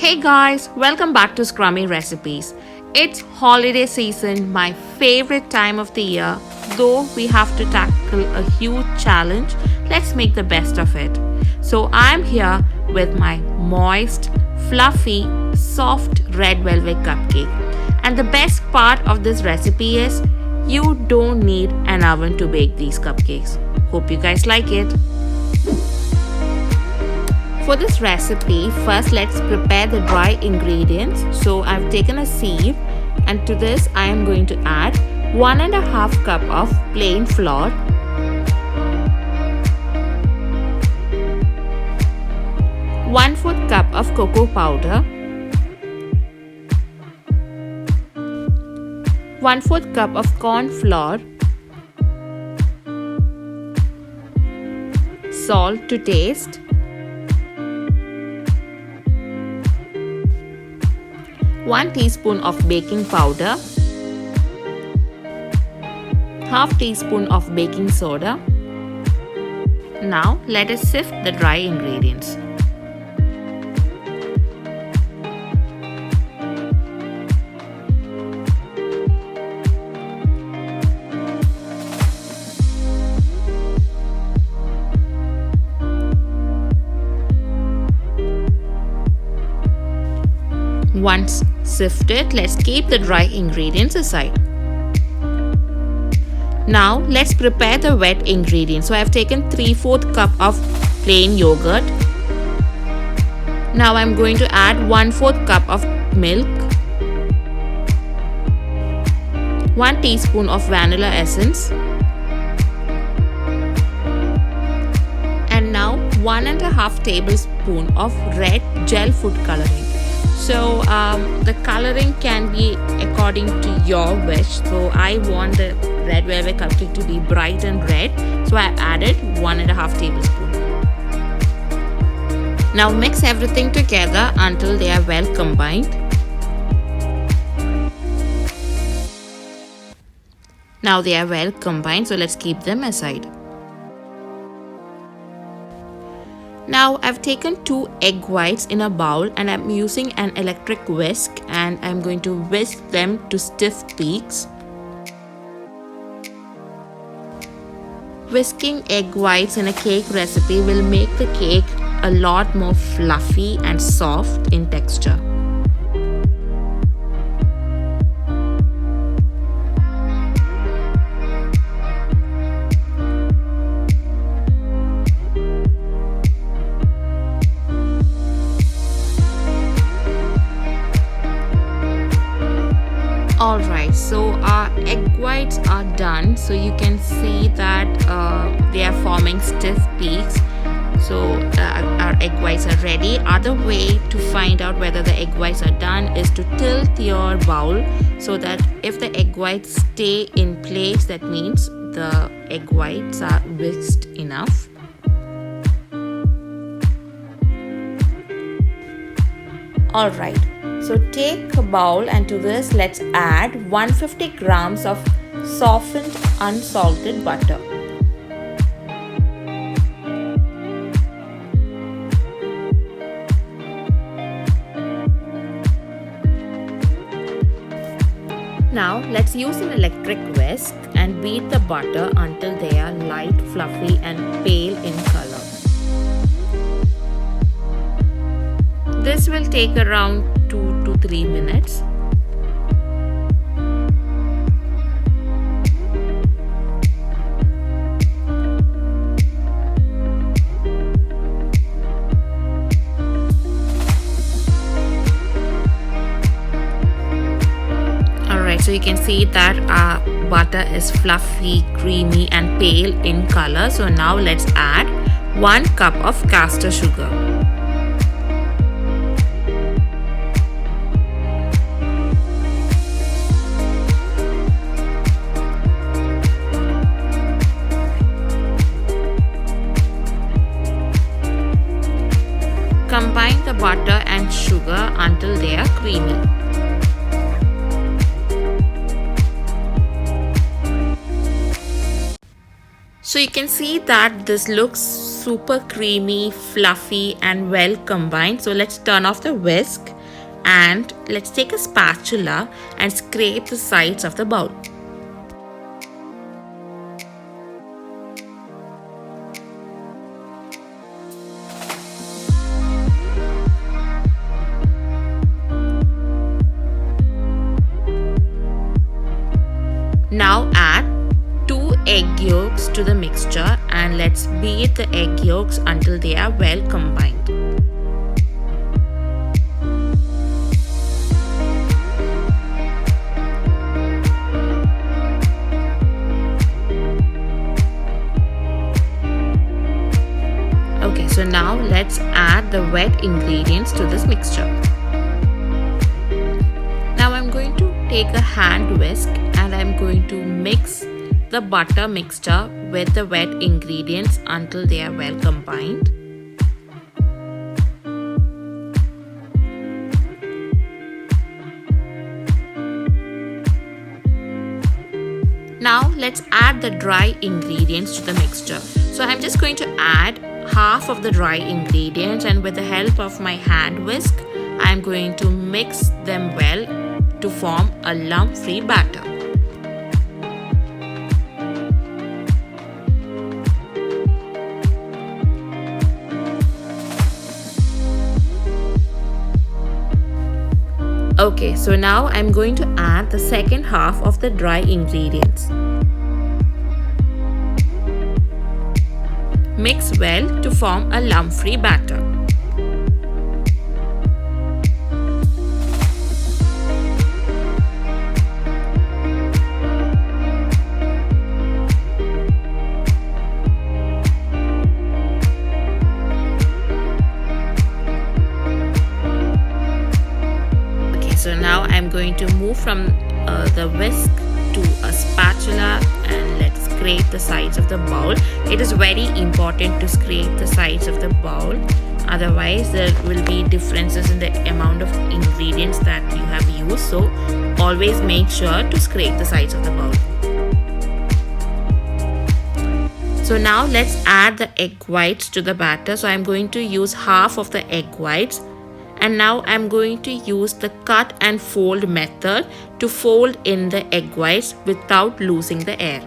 Hey guys, welcome back to Scrummy Recipes. It's holiday season, my favorite time of the year. Though we have to tackle a huge challenge, let's make the best of it. So I'm here with my moist, fluffy, soft red velvet cupcake. And the best part of this recipe is you don't need an oven to bake these cupcakes. Hope you guys like it. For this recipe, first let's prepare the dry ingredients. So I've taken a sieve, and to this I am going to add 1.5 cup of plain flour, 1/4 cup of cocoa powder, 1/4 cup of corn flour, salt to taste, 1 teaspoon of baking powder, half teaspoon of baking soda. Now let us sift the dry ingredients. Once sifted, let's keep the dry ingredients aside. Now let's prepare the wet ingredients. So I have taken 3/4 cup of plain yogurt. Now I'm going to add 1/4 cup of milk, 1 teaspoon of vanilla essence, and now 1.5 tablespoon of red gel food coloring. So the coloring can be according to your wish. So I want the red velvet cupcake to be bright and red. So I added 1.5 tablespoon. Now mix everything together until they are well combined. Now they are well combined, so let's keep them aside. Now I've taken 2 egg whites in a bowl, and I'm using an electric whisk, and I'm going to whisk them to stiff peaks. Whisking egg whites in a cake recipe will make the cake a lot more fluffy and soft in texture. Alright, so our egg whites are done. So you can see that they are forming stiff peaks. So our egg whites are ready. Other way to find out whether the egg whites are done is to tilt your bowl so that if the egg whites stay in place, that means the egg whites are whisked enough. Alright. So take a bowl, and to this let's add 150 grams of softened unsalted butter. Now let's use an electric whisk and beat the butter until they are light, fluffy and pale in color. This will take around 2 to 3 minutes. Alright, so you can see that our butter is fluffy, creamy and pale in color. So now let's add 1 cup of castor sugar. Combine the butter and sugar until they are creamy. So you can see that this looks super creamy, fluffy and well combined. So let's turn off the whisk And let's take a spatula and scrape the sides of the bowl. Now add 2 egg yolks to the mixture and let's beat the egg yolks until they are well combined. Okay, so now let's add the wet ingredients to this mixture. Now I'm going to take a hand whisk and I'm going to mix the butter mixture with the wet ingredients until they are well combined. Now let's add the dry ingredients to the mixture. So I'm just going to add half of the dry ingredients and with the help of my hand whisk, I'm going to mix them well to form a lump-free batter. Okay, so now I'm going to add the second half of the dry ingredients. Mix well to form a lump-free batter. So now I'm going to move from the whisk to a spatula and let's scrape the sides of the bowl. It is very important to scrape the sides of the bowl, otherwise there will be differences in the amount of ingredients that you have used. So always make sure to scrape the sides of the bowl. So now let's add the egg whites to the batter. So I'm going to use half of the egg whites. And now I'm going to use the cut and fold method to fold in the egg whites without losing the air.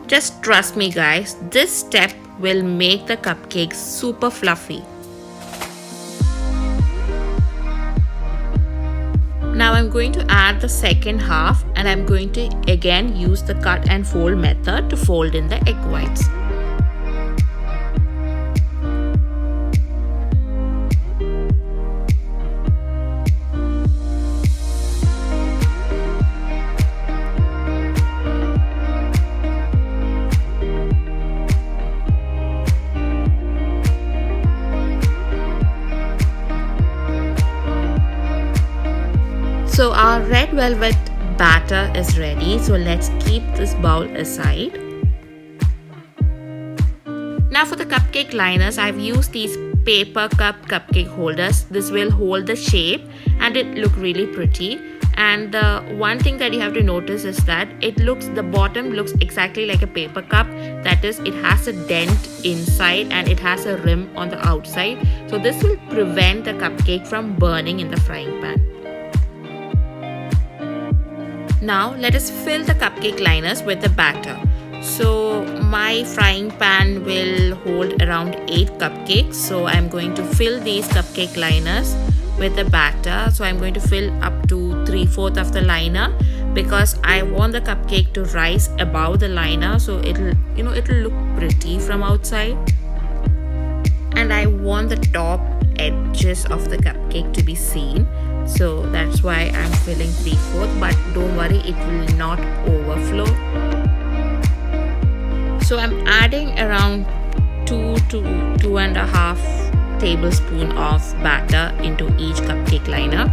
Just trust me guys, this step will make the cupcakes super fluffy. Now I'm going to add the second half and I'm going to again use the cut and fold method to fold in the egg whites. So our red velvet batter is ready. So let's keep this bowl aside. Now for the cupcake liners, I've used these paper cup cupcake holders. This will hold the shape and it look really pretty. And the one thing that you have to notice is that the bottom looks exactly like a paper cup. That is, it has a dent inside and it has a rim on the outside. So this will prevent the cupcake from burning in the frying pan. Now let us fill the cupcake liners with the batter. So my frying pan will hold around 8 cupcakes. So I'm going to fill these cupcake liners with the batter. So I'm going to fill up to 3/4 of the liner because I want the cupcake to rise above the liner, so it'll look pretty from outside. And I want the top edges of the cupcake to be seen. So that's why I'm filling 3/4, but don't worry, it will not overflow. So I'm adding around 2 to 2.5 tablespoons of batter into each cupcake liner.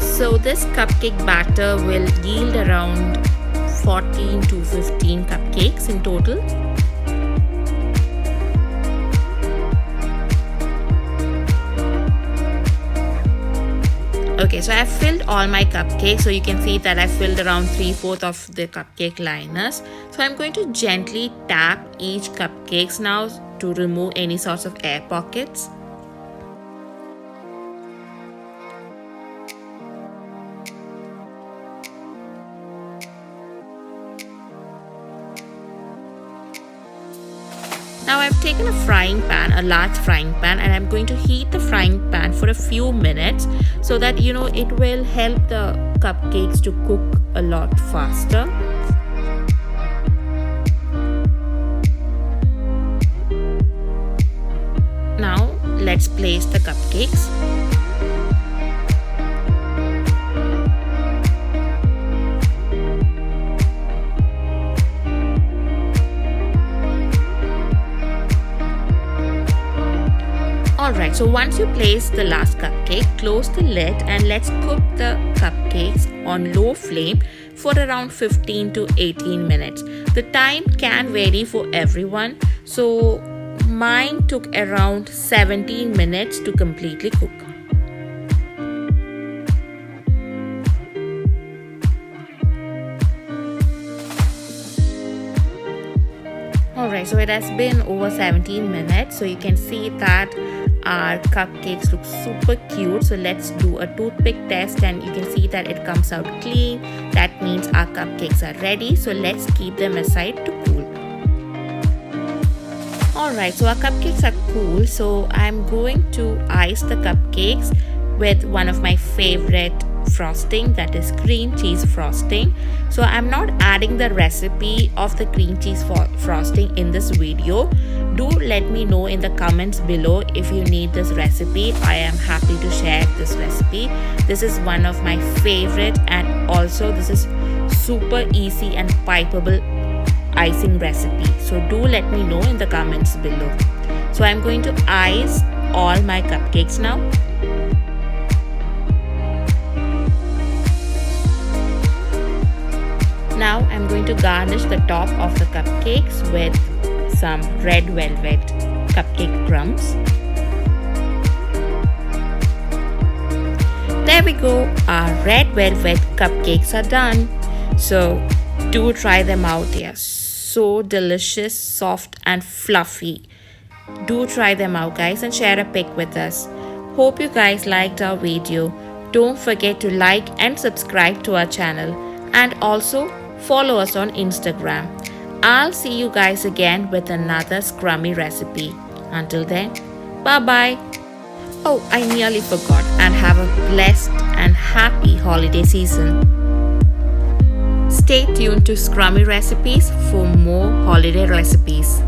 So this cupcake batter will yield around 14 to 15 cupcakes in total. Okay, so I filled all my cupcakes. So you can see that I filled around 3/4 of the cupcake liners. So I'm going to gently tap each cupcakes now to remove any sorts of air pockets. Now I've taken a frying pan, a large frying pan, and I'm going to heat the frying pan for a few minutes so that it will help the cupcakes to cook a lot faster. Now let's place the cupcakes. Alright, so once you place the last cupcake, close the lid and let's cook the cupcakes on low flame for around 15 to 18 minutes. The time can vary for everyone, so mine took around 17 minutes to completely cook. Alright, so it has been over 17 minutes, so you can see that our cupcakes look super cute. So let's do a toothpick test and you can see that it comes out clean. That means our cupcakes are ready, so let's keep them aside to cool. Alright, so our cupcakes are cool, so I'm going to ice the cupcakes with one of my favorite frosting, that is cream cheese frosting. So I'm not adding the recipe of the cream cheese frosting in this video. Do let me know in the comments below if you need this recipe. I am happy to share this recipe. This is one of my favorite, and also this is super easy and pipeable icing recipe. So do let me know in the comments below. So I'm going to ice all my cupcakes now. Now I'm going to garnish the top of the cupcakes with some red velvet cupcake crumbs. There we go, our red velvet cupcakes are done. So do try them out. They are so delicious, soft and fluffy. Do try them out guys and share a pic with us. Hope you guys liked our video. Don't forget to like and subscribe to our channel, and also follow us on Instagram. I'll see you guys again with another Scrummy recipe. Until then, bye bye. Oh, I nearly forgot, and have a blessed and happy holiday season. Stay tuned to Scrummy Recipes for more holiday recipes.